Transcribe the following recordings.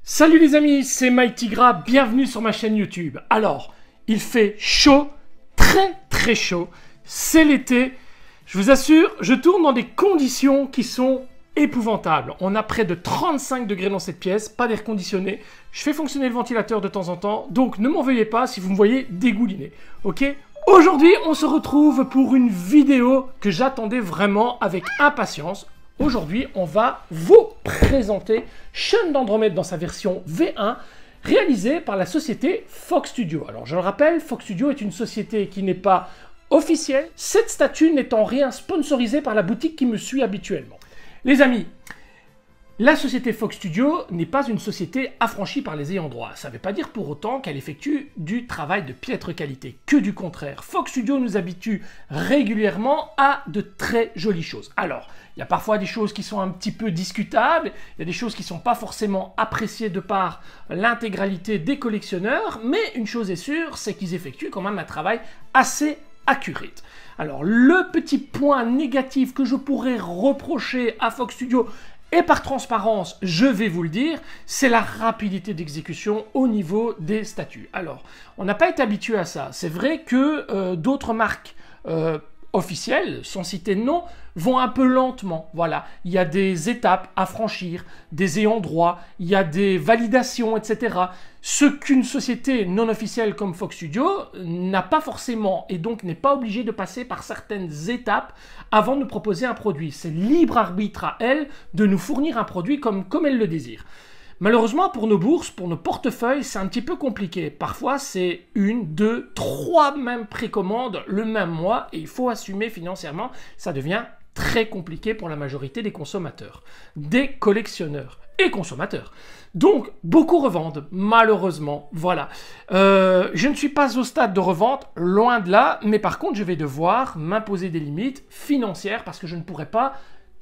Salut les amis, c'est Mytigra, bienvenue sur ma chaîne YouTube. Alors, il fait chaud, très chaud, c'est l'été. Je vous assure, je tourne dans des conditions qui sont épouvantables. On a près de 35 degrés dans cette pièce, pas d'air conditionné. Je fais fonctionner le ventilateur de temps en temps, donc ne m'en veuillez pas si vous me voyez dégouliner, ok? Aujourd'hui, on se retrouve pour une vidéo que j'attendais vraiment avec impatience. Aujourd'hui, on va vous présenter Chun d'Andromède dans sa version V1, réalisée par la société Fox Studio. Alors, je le rappelle, Fox Studio est une société qui n'est pas officielle, cette statue n'étant rien sponsorisée par la boutique qui me suit habituellement. Les amis, la société Fox Studio n'est pas une société affranchie par les ayants droit. Ça ne veut pas dire pour autant qu'elle effectue du travail de piètre qualité, que du contraire. Fox Studio nous habitue régulièrement à de très jolies choses. Alors, il y a parfois des choses qui sont un petit peu discutables, il y a des choses qui ne sont pas forcément appréciées de par l'intégralité des collectionneurs, mais une chose est sûre, c'est qu'ils effectuent quand même un travail assez accurate. Alors, le petit point négatif que je pourrais reprocher à Fox Studio, et par transparence, je vais vous le dire, c'est la rapidité d'exécution au niveau des statues. Alors, on n'a pas été habitué à ça. C'est vrai que d'autres marques officielles, sans citer de nom, vont un peu lentement. Voilà, il y a des étapes à franchir, des ayants droit, il y a des validations, etc. Ce qu'une société non officielle comme Fox Studio n'a pas forcément et donc n'est pas obligée de passer par certaines étapes avant de nous proposer un produit. C'est libre arbitre à elle de nous fournir un produit comme elle le désire. Malheureusement, pour nos bourses, pour nos portefeuilles, c'est un petit peu compliqué. Parfois, c'est 1, 2, 3 mêmes précommandes le même mois et il faut assumer financièrement. Ça devient très compliqué pour la majorité des consommateurs, des collectionneurs et consommateurs. Donc, beaucoup revendent, malheureusement. Voilà. Je ne suis pas au stade de revente, loin de là, mais par contre, je vais devoir m'imposer des limites financières parce que je ne pourrai pas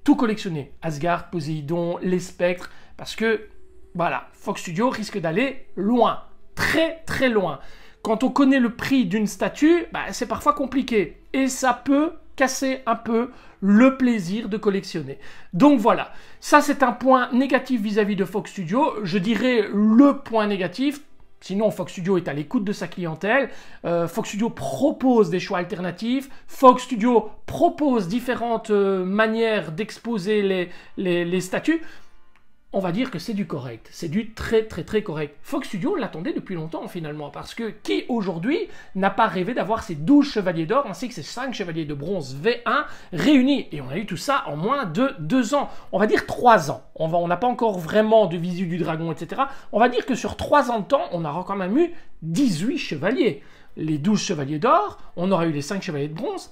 tout collectionner. Asgard, Poséidon, les spectres, parce que voilà, Fox Studio risque d'aller loin, très loin. Quand on connaît le prix d'une statue, c'est parfois compliqué. Et ça peut casser un peu le plaisir de collectionner. Donc voilà, ça c'est un point négatif vis-à-vis de Fox Studio. Je dirais le point négatif. Sinon, Fox Studio est à l'écoute de sa clientèle. Fox Studio propose des choix alternatifs. Fox Studio propose différentes manières d'exposer les statues. On va dire que c'est du correct, c'est du très correct. Fox Studio l'attendait depuis longtemps finalement, parce que qui aujourd'hui n'a pas rêvé d'avoir ces 12 chevaliers d'or ainsi que ces 5 chevaliers de bronze V1 réunis? Et on a eu tout ça en moins de 2 ans, on va dire 3 ans. On n'a pas encore vraiment de visu du dragon, etc. On va dire que sur 3 ans de temps, on aura quand même eu 18 chevaliers. Les 12 chevaliers d'or, on aura eu les 5 chevaliers de bronze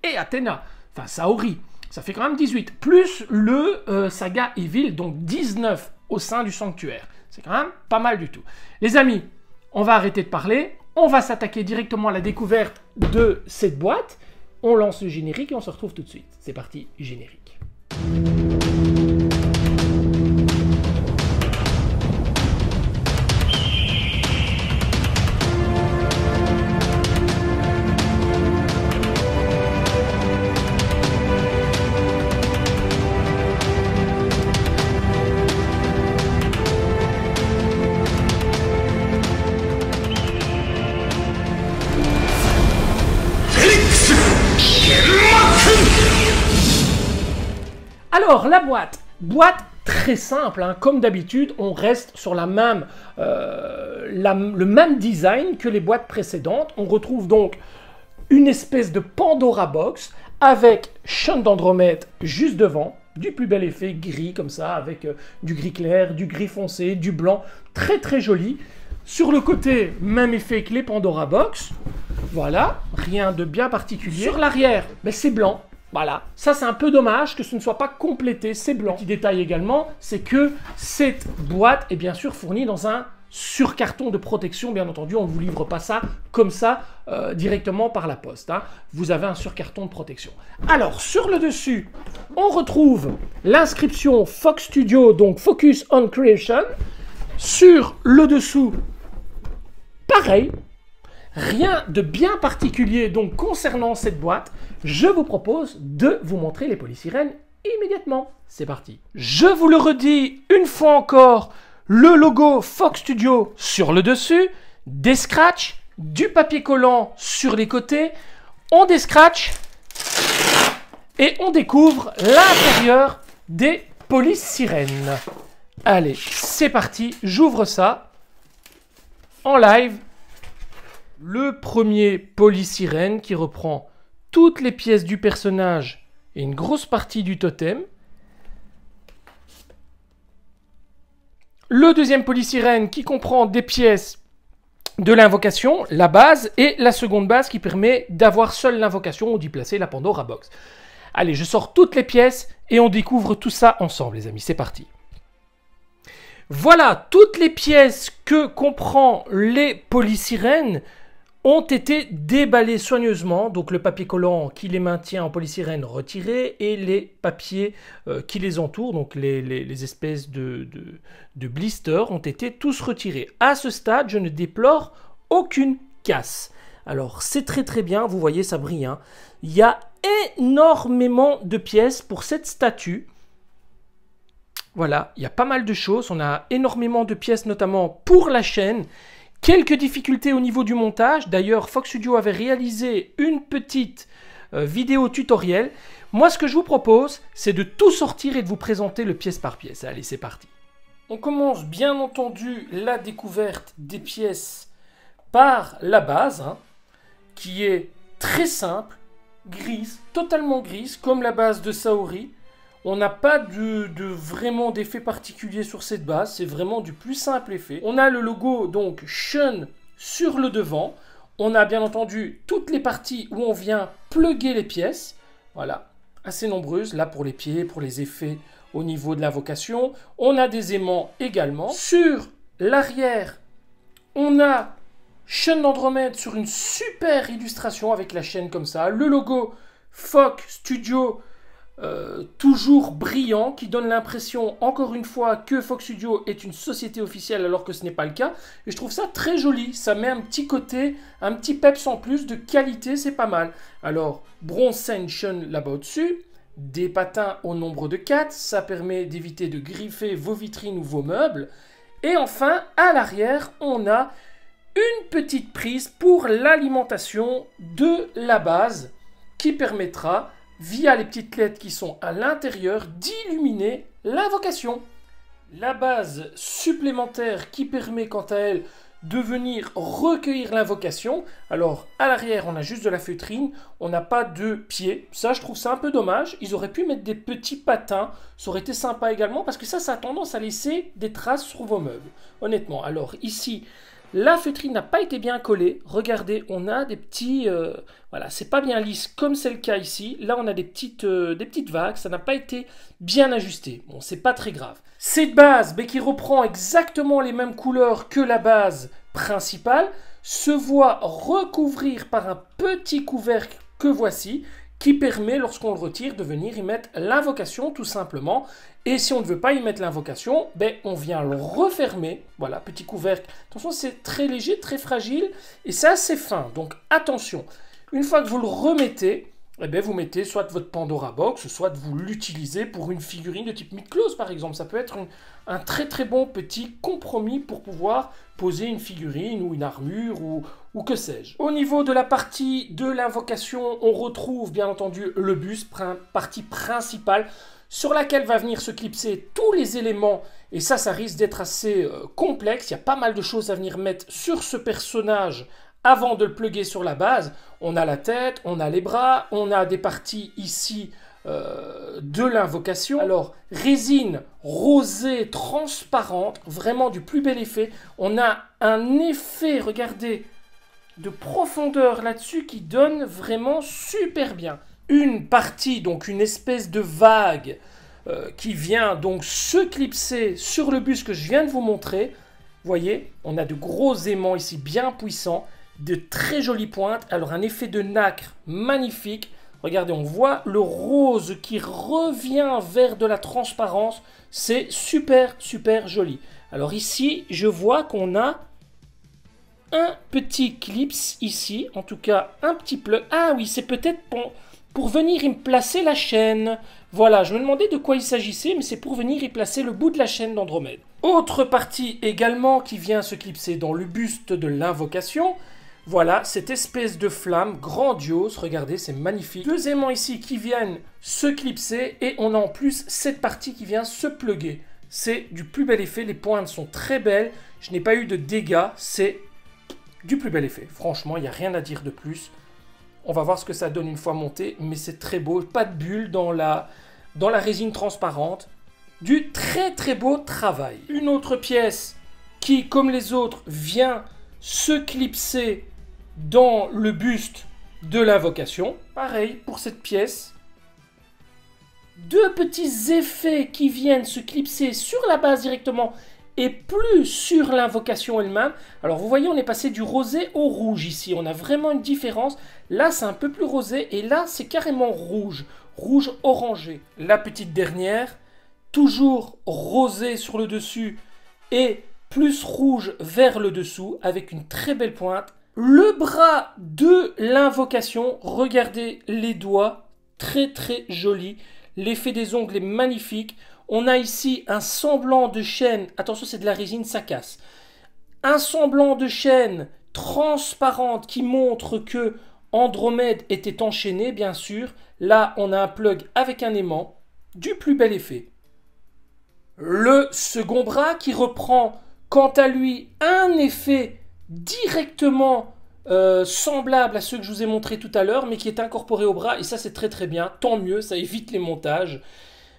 et Athéna, enfin Saori. Ça fait quand même 18, plus le Saga Evil, donc 19 au sein du sanctuaire. C'est quand même pas mal du tout. Les amis, on va arrêter de parler. On va s'attaquer directement à la découverte de cette boîte. On lance le générique et on se retrouve tout de suite. C'est parti, générique. Alors, la boîte très simple, hein, comme d'habitude, on reste sur le même design que les boîtes précédentes. On retrouve donc une espèce de Pandora Box avec Chun d'Andromède juste devant, du plus bel effet gris comme ça, avec du gris clair, du gris foncé, du blanc, très joli. Sur le côté, même effet que les Pandora Box, voilà, rien de bien particulier. Sur l'arrière, c'est blanc. Voilà, ça c'est un peu dommage que ce ne soit pas complété, c'est blanc. Petit détail également, c'est que cette boîte est bien sûr fournie dans un surcarton de protection. Bien entendu, on ne vous livre pas ça comme ça directement par la poste, hein. Vous avez un surcarton de protection. Alors, sur le dessus, on retrouve l'inscription Fox Studio, donc Focus on Creation. Sur le dessous, pareil. Rien de bien particulier donc concernant cette boîte. Je vous propose de vous montrer les polysirènes immédiatement. C'est parti. Je vous le redis une fois encore, le logo Fox Studio sur le dessus, des scratchs, du papier collant sur les côtés, on descratch et on découvre l'intérieur des polices sirènes. Allez, c'est parti, j'ouvre ça en live. Le premier police sirène qui reprend toutes les pièces du personnage et une grosse partie du totem. Le deuxième police sirène qui comprend des pièces de l'invocation, la base, et la seconde base qui permet d'avoir seule l'invocation ou d'y placer la Pandora Box. Allez, je sors toutes les pièces et on découvre tout ça ensemble, les amis. C'est parti. Voilà, toutes les pièces que comprend les polysirènes ont été déballées soigneusement. Donc le papier collant qui les maintient en polysirène retiré et les papiers qui les entourent, donc les espèces de blisters, ont été tous retirés. À ce stade, je ne déplore aucune casse. Alors c'est très très bien, vous voyez ça brille. Hein. Il y a énormément de pièces pour cette statue. Voilà, il y a pas mal de choses. On a énormément de pièces notamment pour la chaîne. Quelques difficultés au niveau du montage. D'ailleurs, Fox Studio avait réalisé une petite vidéo tutoriel. Moi, ce que je vous propose, c'est de tout sortir et de vous présenter le pièce par pièce. Allez, c'est parti. On commence bien entendu la découverte des pièces par la base, hein, qui est très simple, grise, totalement grise, comme la base de Saori. On n'a pas vraiment d'effet particulier sur cette base, c'est vraiment du plus simple effet. On a le logo donc Shun sur le devant. On a bien entendu toutes les parties où on vient plugger les pièces. Voilà, assez nombreuses, là pour les pieds, pour les effets au niveau de l'invocation. On a des aimants également. Sur l'arrière, on a Shun d'Andromède sur une super illustration avec la chaîne comme ça. Le logo Fox Studio toujours brillant, qui donne l'impression, encore une fois, que Fox Studio est une société officielle alors que ce n'est pas le cas. Et je trouve ça très joli, ça met un petit côté, un petit peps en plus de qualité, c'est pas mal. Alors, Bronze Shun là-bas au-dessus, des patins au nombre de 4, ça permet d'éviter de griffer vos vitrines ou vos meubles. Et enfin, à l'arrière, on a une petite prise pour l'alimentation de la base qui permettra, via les petites LED qui sont à l'intérieur, d'illuminer l'invocation. La base supplémentaire qui permet quant à elle de venir recueillir l'invocation. Alors à l'arrière on a juste de la feutrine, on n'a pas de pied. Ça je trouve ça un peu dommage. Ils auraient pu mettre des petits patins, ça aurait été sympa également parce que ça a tendance à laisser des traces sur vos meubles. Honnêtement, alors ici, la feutrine n'a pas été bien collée. Regardez, on a des petits... voilà, c'est pas bien lisse comme c'est le cas ici. Là, on a des petites vagues. Ça n'a pas été bien ajusté. Bon, c'est pas très grave. Cette base, mais qui reprend exactement les mêmes couleurs que la base principale, se voit recouvrir par un petit couvercle que voici, qui permet, lorsqu'on le retire, de venir y mettre l'invocation tout simplement. Et si on ne veut pas y mettre l'invocation, ben, on vient le refermer. Voilà, petit couvercle. Attention, c'est très léger, très fragile et c'est assez fin. Donc attention, une fois que vous le remettez, eh ben, vous mettez soit votre Pandora Box, soit vous l'utilisez pour une figurine de type Mythos par exemple. Ça peut être un très très bon petit compromis pour pouvoir poser une figurine ou une armure ou que sais-je. Au niveau de la partie de l'invocation, on retrouve bien entendu le buste, partie principale, sur laquelle va venir se clipser tous les éléments, et ça risque d'être assez complexe. Il y a pas mal de choses à venir mettre sur ce personnage avant de le plugger sur la base. On a la tête, on a les bras, on a des parties ici de l'invocation. Alors, résine rosée, transparente, vraiment du plus bel effet. On a un effet, regardez, de profondeur là-dessus qui donne vraiment super bien. Une partie, donc une espèce de vague qui vient donc se clipser sur le buste que je viens de vous montrer. Vous voyez, on a de gros aimants ici bien puissants, de très jolies pointes. Alors un effet de nacre magnifique. Regardez, on voit le rose qui revient vers de la transparence. C'est super, super joli. Alors ici, je vois qu'on a un petit clips ici. En tout cas, un petit plug. Ah oui, c'est peut-être pour venir y placer la chaîne. Voilà, je me demandais de quoi il s'agissait, mais c'est pour venir y placer le bout de la chaîne d'Andromède. Autre partie également qui vient se clipser dans le buste de l'invocation. Voilà, cette espèce de flamme grandiose, regardez, c'est magnifique. Deux aimants ici qui viennent se clipser et on a en plus cette partie qui vient se plugger. C'est du plus bel effet, les pointes sont très belles, je n'ai pas eu de dégâts, c'est du plus bel effet. Franchement, il n'y a rien à dire de plus. On va voir ce que ça donne une fois monté, mais c'est très beau, pas de bulles dans la résine transparente. Du très très beau travail. Une autre pièce qui, comme les autres, vient se clipser dans le buste de l'invocation. Pareil pour cette pièce. Deux petits effets qui viennent se clipser sur la base directement et plus sur l'invocation elle-même. Alors vous voyez, on est passé du rosé au rouge ici. On a vraiment une différence. Là, c'est un peu plus rosé et là, c'est carrément rouge. Rouge orangé. La petite dernière, toujours rosé sur le dessus et plus rouge vers le dessous avec une très belle pointe. Le bras de l'invocation, regardez les doigts, très très joli. L'effet des ongles est magnifique. On a ici un semblant de chaîne, attention c'est de la résine, ça casse. Un semblant de chaîne transparente qui montre que Andromède était enchaîné, bien sûr. Là, on a un plug avec un aimant, du plus bel effet. Le second bras qui reprend quant à lui un effet directement semblable à ceux que je vous ai montré tout à l'heure, mais qui est incorporé au bras, et ça c'est très très bien, tant mieux, ça évite les montages.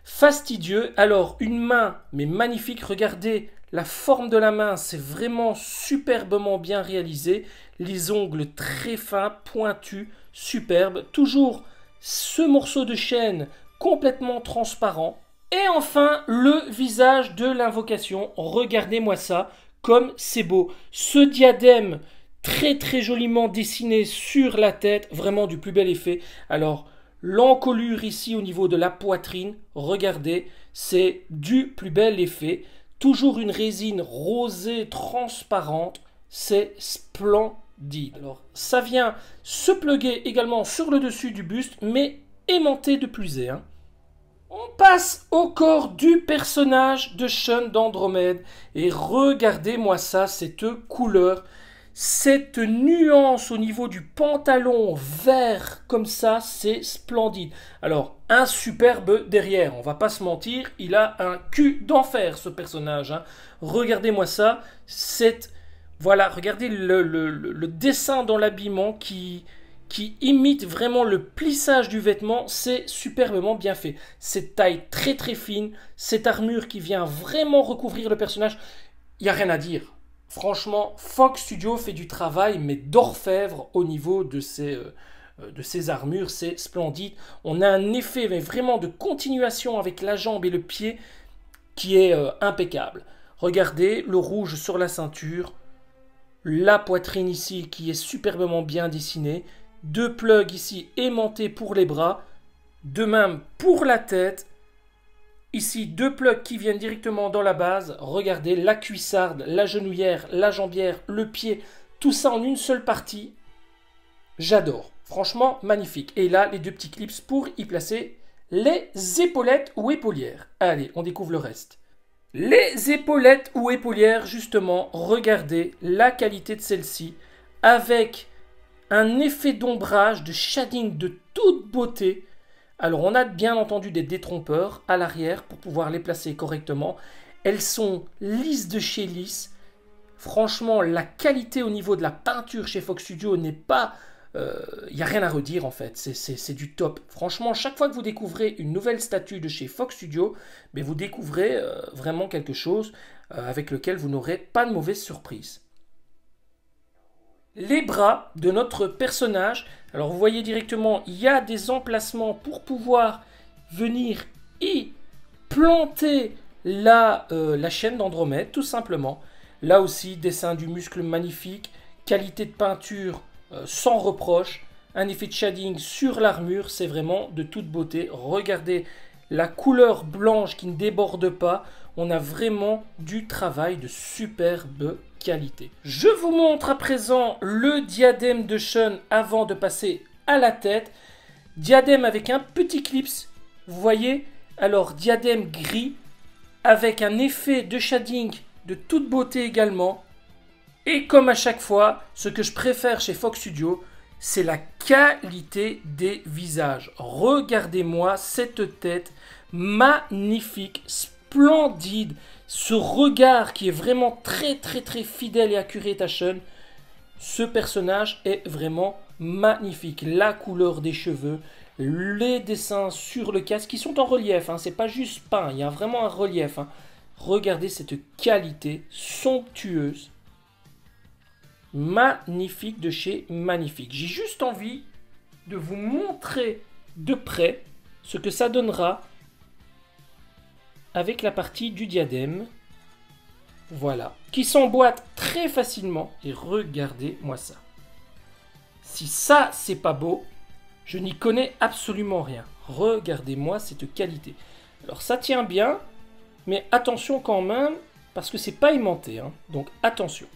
Fastidieux, alors une main, mais magnifique, regardez la forme de la main, c'est vraiment superbement bien réalisé, les ongles très fins, pointus, superbes, toujours ce morceau de chaîne complètement transparent. Et enfin, le visage de l'invocation. Regardez-moi ça, comme c'est beau. Ce diadème très très joliment dessiné sur la tête, vraiment du plus bel effet. Alors, l'encolure ici au niveau de la poitrine, regardez, c'est du plus bel effet. Toujours une résine rosée transparente, c'est splendide. Alors, ça vient se plugger également sur le dessus du buste, mais aimanté de plus est, hein. On passe au corps du personnage de Sean d'Andromède. Et regardez-moi ça, cette couleur, cette nuance au niveau du pantalon vert comme ça, c'est splendide. Alors, un superbe derrière, on va pas se mentir, il a un cul d'enfer ce personnage, hein. Regardez-moi ça, voilà, regardez le dessin dans l'habillement qui imite vraiment le plissage du vêtement, c'est superbement bien fait. Cette taille très très fine, cette armure qui vient vraiment recouvrir le personnage, il n'y a rien à dire. Franchement, Fox Studio fait du travail, mais d'orfèvre au niveau de ces armures, c'est splendide. On a un effet mais vraiment de continuation avec la jambe et le pied qui est impeccable. Regardez le rouge sur la ceinture, la poitrine ici qui est superbement bien dessinée, deux plugs ici aimantés pour les bras, de même pour la tête. Ici, deux plugs qui viennent directement dans la base. Regardez, la cuissarde, la genouillère, la jambière, le pied, tout ça en une seule partie. J'adore. Franchement, magnifique. Et là, les deux petits clips pour y placer les épaulettes ou épaulières. Allez, on découvre le reste. Les épaulettes ou épaulières, justement, regardez la qualité de celle-ci avec un effet d'ombrage, de shading de toute beauté. Alors on a bien entendu des détrompeurs à l'arrière pour pouvoir les placer correctement. Elles sont lisses de chez lisse. Franchement, la qualité au niveau de la peinture chez Fox Studio n'est pas... Il n'y a rien à redire en fait, c'est du top. Franchement, chaque fois que vous découvrez une nouvelle statue de chez Fox Studio, mais vous découvrez vraiment quelque chose avec lequel vous n'aurez pas de mauvaise surprise. Les bras de notre personnage, alors vous voyez directement, il y a des emplacements pour pouvoir venir y planter la chaîne d'Andromède, tout simplement. Là aussi, dessin du muscle magnifique, qualité de peinture sans reproche, un effet de shading sur l'armure, c'est vraiment de toute beauté. Regardez la couleur blanche qui ne déborde pas, on a vraiment du travail de superbe qualité. Je vous montre à présent le diadème de Sean avant de passer à la tête. Diadème avec un petit clips, vous voyez, alors diadème gris avec un effet de shading de toute beauté également. Et comme à chaque fois, ce que je préfère chez Fox Studio, c'est la qualité des visages. Regardez-moi cette tête magnifique, splendide. Ce regard qui est vraiment très fidèle et accurate à Sean. Ce personnage est vraiment magnifique. La couleur des cheveux, les dessins sur le casque qui sont en relief. Hein, c'est pas juste peint, il y a vraiment un relief. Hein. Regardez cette qualité somptueuse. Magnifique de chez magnifique. J'ai juste envie de vous montrer de près ce que ça donnera avec la partie du diadème. Voilà. Qui s'emboîte très facilement. Et regardez-moi ça. Si ça, c'est pas beau, je n'y connais absolument rien. Regardez-moi cette qualité. Alors ça tient bien, mais attention quand même, parce que c'est pas aimanté. Hein. Donc attention.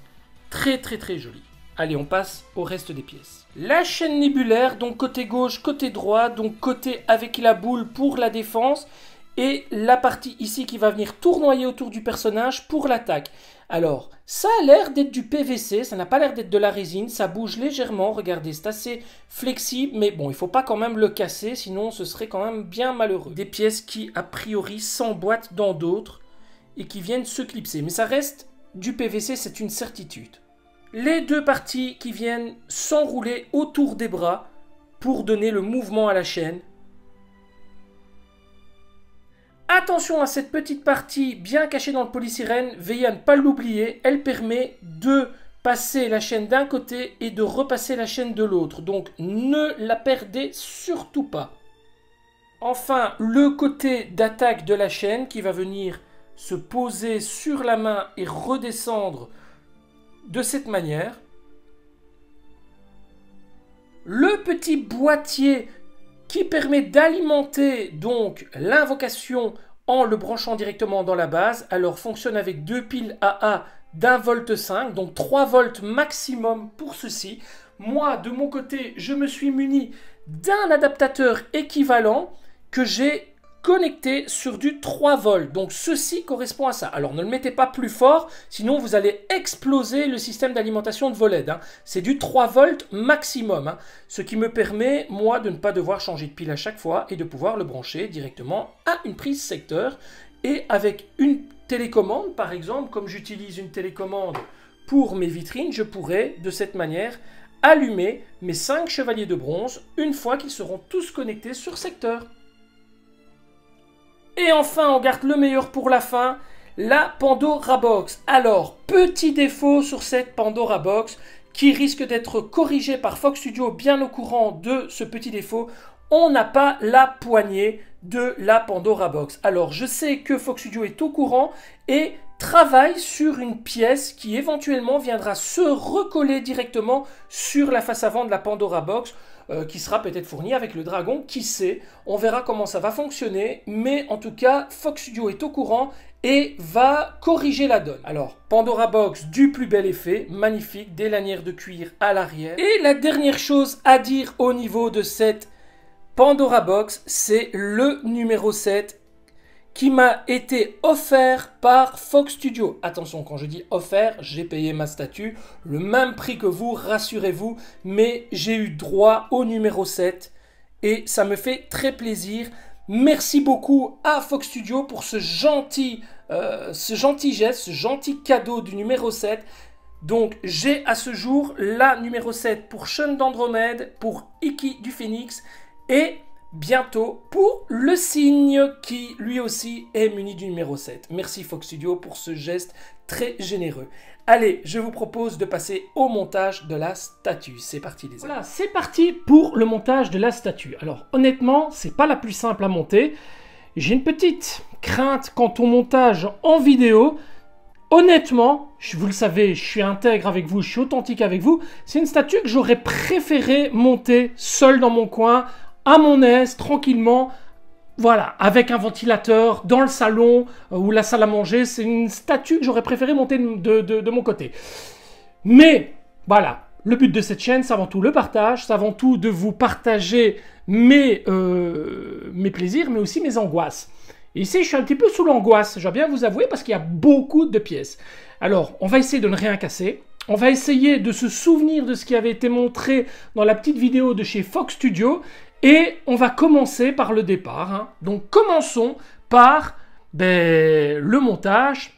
Très joli. Allez, on passe au reste des pièces. La chaîne nébulaire, donc côté gauche, côté droit, donc côté avec la boule pour la défense, et la partie ici qui va venir tournoyer autour du personnage pour l'attaque. Alors, ça a l'air d'être du PVC, ça n'a pas l'air d'être de la résine, ça bouge légèrement, regardez, c'est assez flexible, mais bon, il ne faut pas quand même le casser, sinon ce serait quand même bien malheureux. Des pièces qui, a priori, s'emboîtent dans d'autres, et qui viennent se clipser, mais ça reste du PVC, c'est une certitude. Les deux parties qui viennent s'enrouler autour des bras pour donner le mouvement à la chaîne. Attention à cette petite partie bien cachée dans le polystyrène, veillez à ne pas l'oublier, elle permet de passer la chaîne d'un côté et de repasser la chaîne de l'autre. Donc ne la perdez surtout pas. Enfin, le côté d'attaque de la chaîne qui va venir se poser sur la main et redescendre de cette manière. Le petit boîtier qui permet d'alimenter donc l'invocation en le branchant directement dans la base. Alors fonctionne avec deux piles AA d'1,5 V, donc 3 volts maximum pour ceci. Moi, de mon côté, je me suis muni d'un adaptateur équivalent que j'ai connecté sur du 3 volts. Donc ceci correspond à ça. Alors ne le mettez pas plus fort, sinon vous allez exploser le système d'alimentation de vos LED. Hein. C'est du 3 volts maximum. Hein. Ce qui me permet, moi, de ne pas devoir changer de pile à chaque fois et de pouvoir le brancher directement à une prise secteur. Et avec une télécommande, par exemple, comme j'utilise une télécommande pour mes vitrines, je pourrais de cette manière allumer mes 5 chevaliers de bronze une fois qu'ils seront tous connectés sur secteur. Et enfin, on garde le meilleur pour la fin, la Pandora Box. Alors, petit défaut sur cette Pandora Box qui risque d'être corrigé par Fox Studio bien au courant de ce petit défaut. On n'a pas la poignée de la Pandora Box. Alors, je sais que Fox Studio est au courant et travaille sur une pièce qui éventuellement viendra se recoller directement sur la face avant de la Pandora Box. Qui sera peut-être fourni avec le dragon, qui sait, on verra comment ça va fonctionner, mais en tout cas, Fox Studio est au courant et va corriger la donne. Alors, Pandora Box, du plus bel effet, magnifique, des lanières de cuir à l'arrière. Et la dernière chose à dire au niveau de cette Pandora Box, c'est le numéro 7 qui m'a été offert par Fox Studio. Attention, quand je dis offert, j'ai payé ma statue, le même prix que vous, rassurez-vous, mais j'ai eu droit au numéro 7 et ça me fait très plaisir. Merci beaucoup à Fox Studio pour ce gentil geste, ce gentil cadeau du numéro 7. Donc j'ai à ce jour la numéro 7 pour Sean d'Andromède, pour Iki du Phénix et bientôt pour le cygne qui lui aussi est muni du numéro 7. Merci Fox Studio pour ce geste très généreux. Allez, je vous propose de passer au montage de la statue. C'est parti les amis. Voilà, c'est parti pour le montage de la statue. Alors honnêtement, c'est pas la plus simple à monter. J'ai une petite crainte quant au montage en vidéo. Honnêtement, vous le savez, je suis intègre avec vous, je suis authentique avec vous. C'est une statue que j'aurais préféré monter seul dans mon coin, à mon aise, tranquillement, voilà, avec un ventilateur dans le salon ou la salle à manger. C'est une statue que j'aurais préféré monter de mon côté. Mais, voilà, le but de cette chaîne, c'est avant tout le partage, c'est avant tout de vous partager mes plaisirs, mais aussi mes angoisses. Et ici, je suis un petit peu sous l'angoisse, je dois bien vous avouer, parce qu'il y a beaucoup de pièces. Alors, on va essayer de ne rien casser. On va essayer de se souvenir de ce qui avait été montré dans la petite vidéo de chez Fox Studio. Et on va commencer par le départ. Hein. Donc, commençons par le montage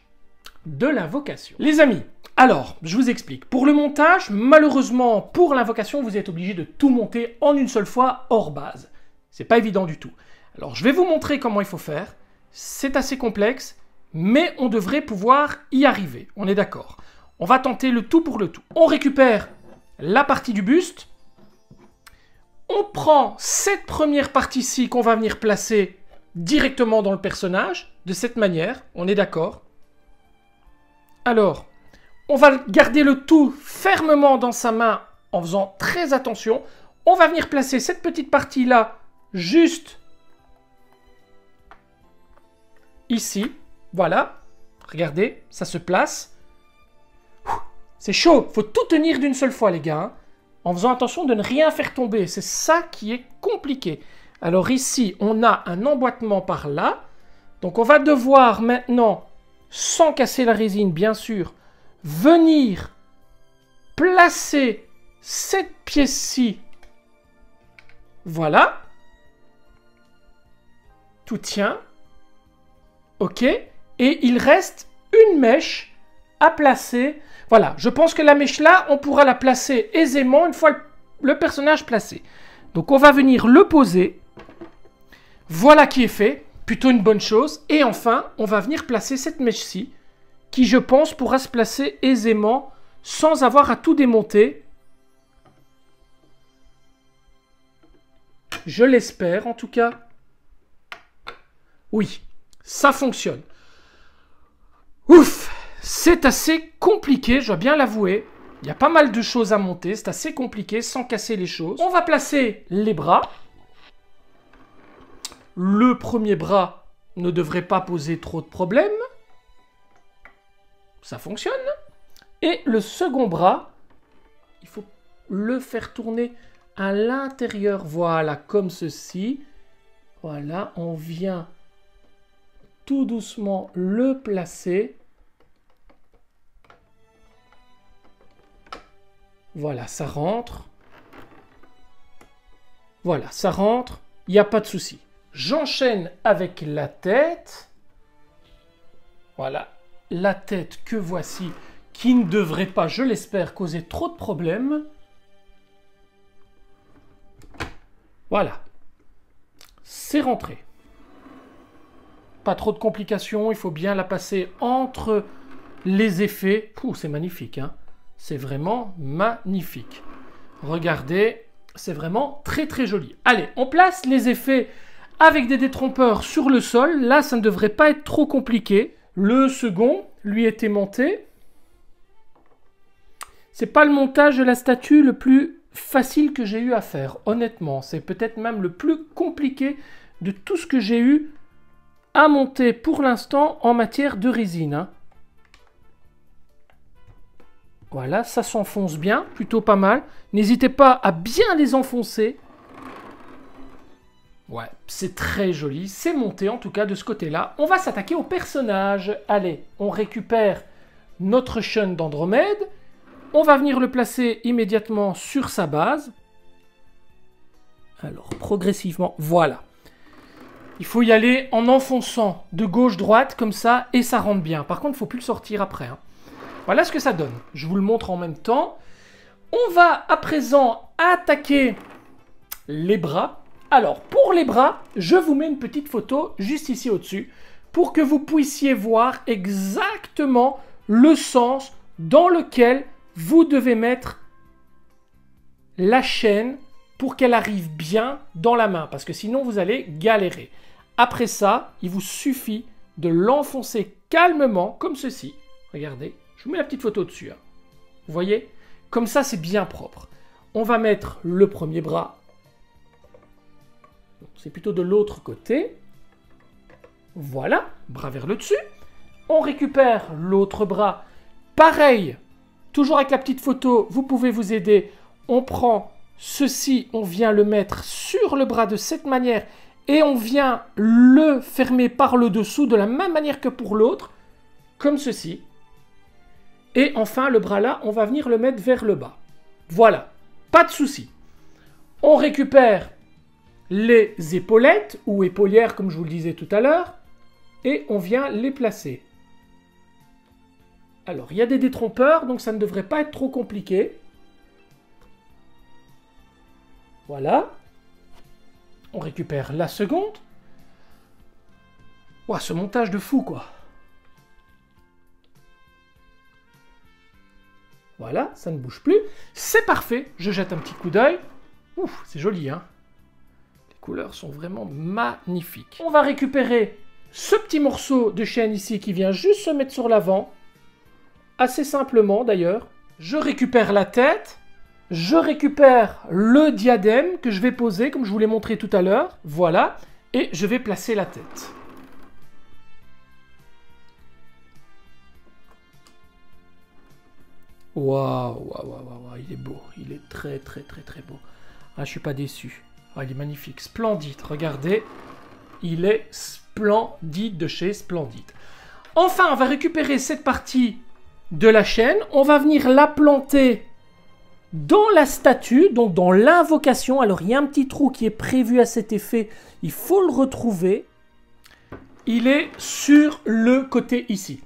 de l'invocation. Les amis, alors, je vous explique. Pour le montage, malheureusement, pour l'invocation, vous êtes obligé de tout monter en une seule fois, hors base. C'est pas évident du tout. Alors, je vais vous montrer comment il faut faire. C'est assez complexe, mais on devrait pouvoir y arriver. On est d'accord. On va tenter le tout pour le tout. On récupère la partie du buste. On prend cette première partie-ci qu'on va venir placer directement dans le personnage, de cette manière. On est d'accord. Alors, on va garder le tout fermement dans sa main en faisant très attention. On va venir placer cette petite partie-là juste ici. Voilà. Regardez, ça se place. C'est chaud. Il faut tout tenir d'une seule fois, les gars. Hein, en faisant attention de ne rien faire tomber. C'est ça qui est compliqué. Alors ici, on a un emboîtement par là. Donc on va devoir maintenant, sans casser la résine, bien sûr, venir placer cette pièce-ci. Voilà. Tout tient. OK. Et il reste une mèche à placer. Voilà. Je pense que la mèche là, on pourra la placer aisément une fois le personnage placé. Donc on va venir le poser. Voilà qui est fait. Plutôt une bonne chose. Et enfin, on va venir placer cette mèche-ci, qui, je pense, pourra se placer aisément, sans avoir à tout démonter. Je l'espère, en tout cas. Oui, ça fonctionne. Ouf, c'est assez compliqué, je dois bien l'avouer. Il y a pas mal de choses à monter, c'est assez compliqué, sans casser les choses. On va placer les bras. Le premier bras ne devrait pas poser trop de problèmes. Ça fonctionne. Et le second bras, il faut le faire tourner à l'intérieur. Voilà, comme ceci. Voilà, on vient tout doucement le placer. Voilà, ça rentre. Voilà, ça rentre. Il n'y a pas de souci. J'enchaîne avec la tête. Voilà, la tête que voici, qui ne devrait pas, je l'espère, causer trop de problèmes. Voilà. C'est rentré. Pas trop de complications, il faut bien la passer entre les effets. Pouh, c'est magnifique, hein. C'est vraiment magnifique. Regardez, c'est vraiment très très joli. Allez, on place les effets avec des détrompeurs sur le sol. Là, ça ne devrait pas être trop compliqué. Le second, lui, était monté. C'est pas le montage de la statue le plus facile que j'ai eu à faire, honnêtement. C'est peut-être même le plus compliqué de tout ce que j'ai eu à monter pour l'instant en matière de résine. Hein. Voilà, ça s'enfonce bien, plutôt pas mal. N'hésitez pas à bien les enfoncer. Ouais, c'est très joli, c'est monté en tout cas de ce côté-là. On va s'attaquer au personnage. Allez, on récupère notre Shun d'Andromède. On va venir le placer immédiatement sur sa base. Alors, progressivement, voilà. Il faut y aller en enfonçant de gauche-droite, comme ça, et ça rentre bien. Par contre, il ne faut plus le sortir après. Hein. Voilà ce que ça donne. Je vous le montre en même temps. On va à présent attaquer les bras. Alors, pour les bras, je vous mets une petite photo juste ici au-dessus pour que vous puissiez voir exactement le sens dans lequel vous devez mettre la chaîne pour qu'elle arrive bien dans la main, parce que sinon vous allez galérer. Après ça, il vous suffit de l'enfoncer calmement, comme ceci. Regardez, je vous mets la petite photo dessus. Hein. Vous voyez? Comme ça, c'est bien propre. On va mettre le premier bras. C'est plutôt de l'autre côté. Voilà, bras vers le dessus. On récupère l'autre bras. Pareil, toujours avec la petite photo, vous pouvez vous aider. On prend ceci, on vient le mettre sur le bras de cette manière et on vient le fermer par le dessous de la même manière que pour l'autre, comme ceci. Et enfin, le bras là, on va venir le mettre vers le bas. Voilà, pas de souci. On récupère les épaulettes, ou épaulières comme je vous le disais tout à l'heure, et on vient les placer. Alors, il y a des détrompeurs, donc ça ne devrait pas être trop compliqué. Voilà. On récupère la seconde. Ouah, ce montage de fou, quoi. Voilà, ça ne bouge plus. C'est parfait. Je jette un petit coup d'œil. Ouf, c'est joli, hein. Les couleurs sont vraiment magnifiques. On va récupérer ce petit morceau de chaîne ici qui vient juste se mettre sur l'avant. Assez simplement, d'ailleurs. Je récupère la tête. Je récupère le diadème que je vais poser, comme je vous l'ai montré tout à l'heure. Voilà. Et je vais placer la tête. Waouh, waouh, waouh, waouh, il est beau. Il est très, très, très, très beau. Ah, je suis pas déçu. Ah, il est magnifique. Splendide. Regardez. Il est splendide de chez Splendide. Enfin, on va récupérer cette partie de la chaîne. On va venir la planter dans la statue, donc dans l'invocation. Alors, il y a un petit trou qui est prévu à cet effet. Il faut le retrouver. Il est sur le côté ici.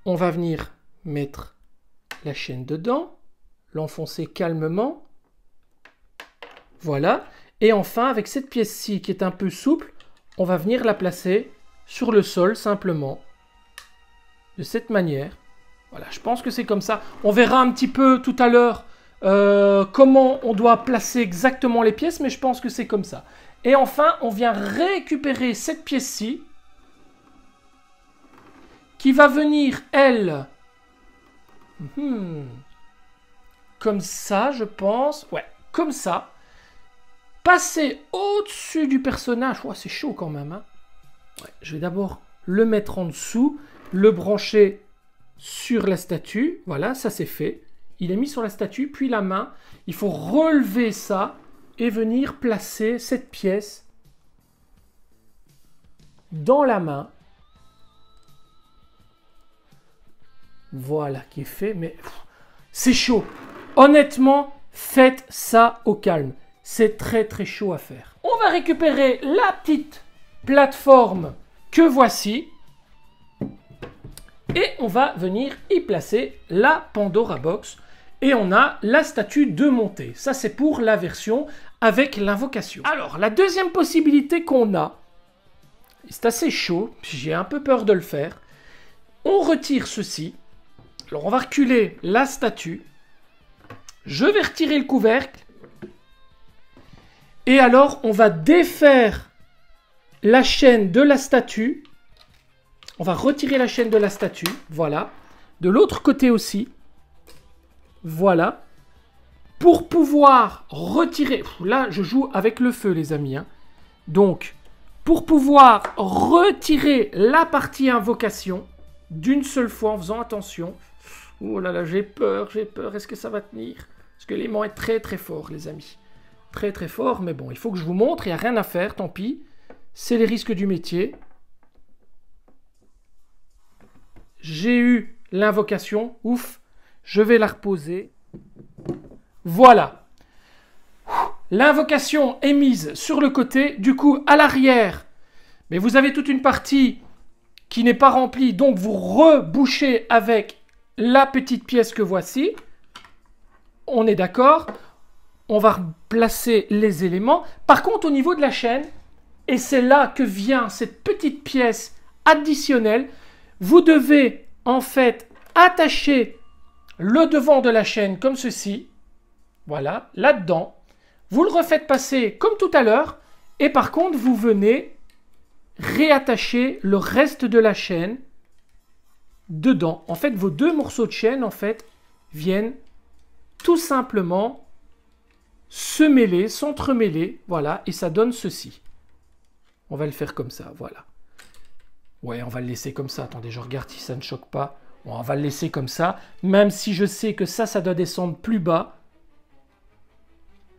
On va venir mettre la chaîne dedans, l'enfoncer calmement. Voilà. Et enfin, avec cette pièce-ci qui est un peu souple, on va venir la placer sur le sol simplement. De cette manière. Voilà, je pense que c'est comme ça. On verra un petit peu tout à l'heure comment on doit placer exactement les pièces, mais je pense que c'est comme ça. Et enfin, on vient récupérer cette pièce-ci qui va venir, elle, comme ça, je pense. Ouais, comme ça. Passer au-dessus du personnage. Oh, c'est chaud quand même. Hein. Ouais, je vais d'abord le mettre en dessous, le brancher sur la statue. Voilà, ça c'est fait. Il est mis sur la statue, puis la main. Il faut relever ça et venir placer cette pièce dans la main. Voilà qui est fait, mais c'est chaud. Honnêtement, faites ça au calme. C'est très très chaud à faire. On va récupérer la petite plateforme que voici. Et on va venir y placer la Pandora Box. Et on a la statue de montée. Ça, c'est pour la version avec l'invocation. Alors, la deuxième possibilité qu'on a, c'est assez chaud, j'ai un peu peur de le faire. On retire ceci. Alors, on va reculer la statue. Je vais retirer le couvercle. Et alors, on va défaire la chaîne de la statue. On va retirer la chaîne de la statue. Voilà. De l'autre côté aussi. Voilà. Pour pouvoir retirer... Là, je joue avec le feu, les amis. Hein. Donc, pour pouvoir retirer la partie invocation d'une seule fois en faisant attention. Oh là là, j'ai peur, j'ai peur. Est-ce que ça va tenir? Parce que l'aimant est très très fort, les amis. Très très fort, mais bon, il faut que je vous montre. Il n'y a rien à faire, tant pis. C'est les risques du métier. J'ai eu l'invocation. Ouf. Je vais la reposer. Voilà. L'invocation est mise sur le côté. Du coup, à l'arrière, mais vous avez toute une partie qui n'est pas remplie. Donc, vous rebouchez avec la petite pièce que voici. On est d'accord. On va placer les éléments. Par contre, au niveau de la chaîne, et c'est là que vient cette petite pièce additionnelle, vous devez en fait attacher le devant de la chaîne comme ceci. Voilà, là-dedans. Vous le refaites passer comme tout à l'heure. Et par contre, vous venez réattacher le reste de la chaîne dedans. En fait, vos deux morceaux de chaîne, en fait, viennent tout simplement se mêler, s'entremêler. Voilà, et ça donne ceci. On va le faire comme ça, voilà. Ouais, on va le laisser comme ça. Attendez, je regarde si ça ne choque pas. Bon, on va le laisser comme ça. Même si je sais que ça doit descendre plus bas.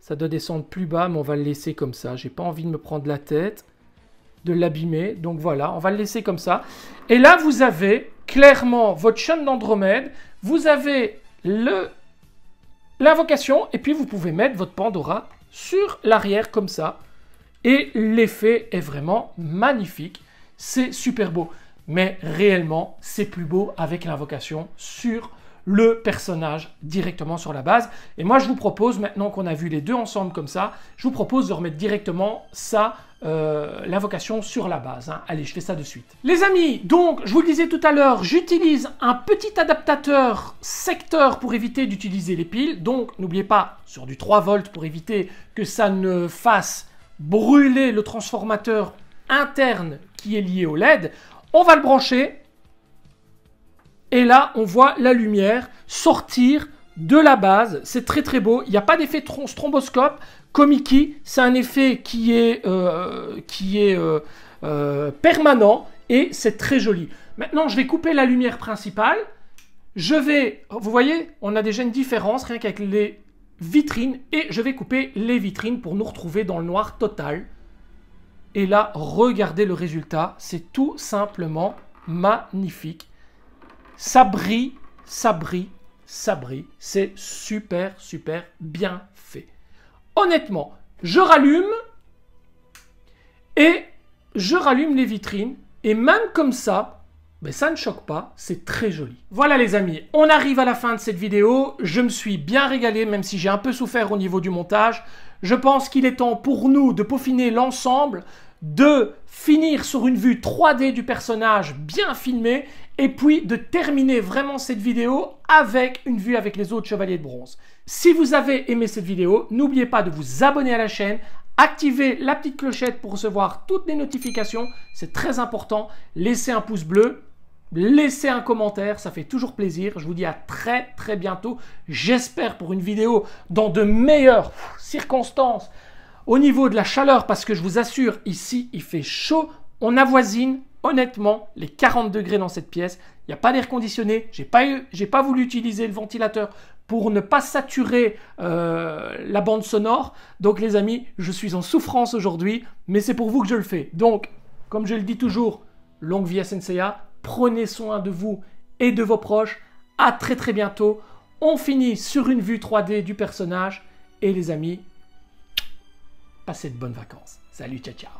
Ça doit descendre plus bas, mais on va le laisser comme ça. J'ai pas envie de me prendre la tête, de l'abîmer. Donc voilà, on va le laisser comme ça. Et là, vous avez clairement votre chaîne d'Andromède. Vous avez l'invocation. Et puis, vous pouvez mettre votre Pandora sur l'arrière comme ça. Et l'effet est vraiment magnifique. C'est super beau. Mais réellement, c'est plus beau avec l'invocation sur le personnage directement sur la base. Et moi, je vous propose, maintenant qu'on a vu les deux ensemble comme ça, je vous propose de remettre directement ça, l'invocation sur la base. Hein. Allez, je fais ça de suite. Les amis, donc, je vous le disais tout à l'heure, j'utilise un petit adaptateur secteur pour éviter d'utiliser les piles. Donc, n'oubliez pas, sur du 3 volts pour éviter que ça ne fasse brûler le transformateur interne qui est lié au LED. On va le brancher. Et là, on voit la lumière sortir de la base. C'est très très beau. Il n'y a pas d'effet stromboscope comme Iki. C'est un effet qui est permanent et c'est très joli. Maintenant, je vais couper la lumière principale. Vous voyez, on a déjà une différence rien qu'avec les vitrines. Et je vais couper les vitrines pour nous retrouver dans le noir total. Et là, regardez le résultat. C'est tout simplement magnifique. Ça brille, ça brille, ça brille. C'est super, super bien fait. Honnêtement, je rallume et je rallume les vitrines. Et même comme ça, ben ça ne choque pas. C'est très joli. Voilà les amis, on arrive à la fin de cette vidéo. Je me suis bien régalé, même si j'ai un peu souffert au niveau du montage. Je pense qu'il est temps pour nous de peaufiner l'ensemble, de finir sur une vue 3D du personnage bien filmée et puis de terminer vraiment cette vidéo avec une vue avec les autres chevaliers de bronze. Si vous avez aimé cette vidéo, n'oubliez pas de vous abonner à la chaîne, activer la petite clochette pour recevoir toutes les notifications, c'est très important. Laissez un pouce bleu, laissez un commentaire, ça fait toujours plaisir. Je vous dis à très très bientôt, j'espère pour une vidéo dans de meilleures circonstances au niveau de la chaleur, parce que je vous assure, ici, il fait chaud. On avoisine, honnêtement, les 40 degrés dans cette pièce. Il n'y a pas d'air conditionné. J'ai pas voulu utiliser le ventilateur pour ne pas saturer la bande sonore. Donc, les amis, je suis en souffrance aujourd'hui, mais c'est pour vous que je le fais. Donc, comme je le dis toujours, longue vie à Senseiya. Prenez soin de vous et de vos proches. À très très bientôt. On finit sur une vue 3D du personnage. Et les amis, passez de bonnes vacances. Salut, ciao, ciao.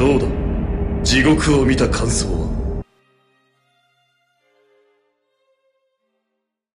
どうだ、地獄を見た感想は。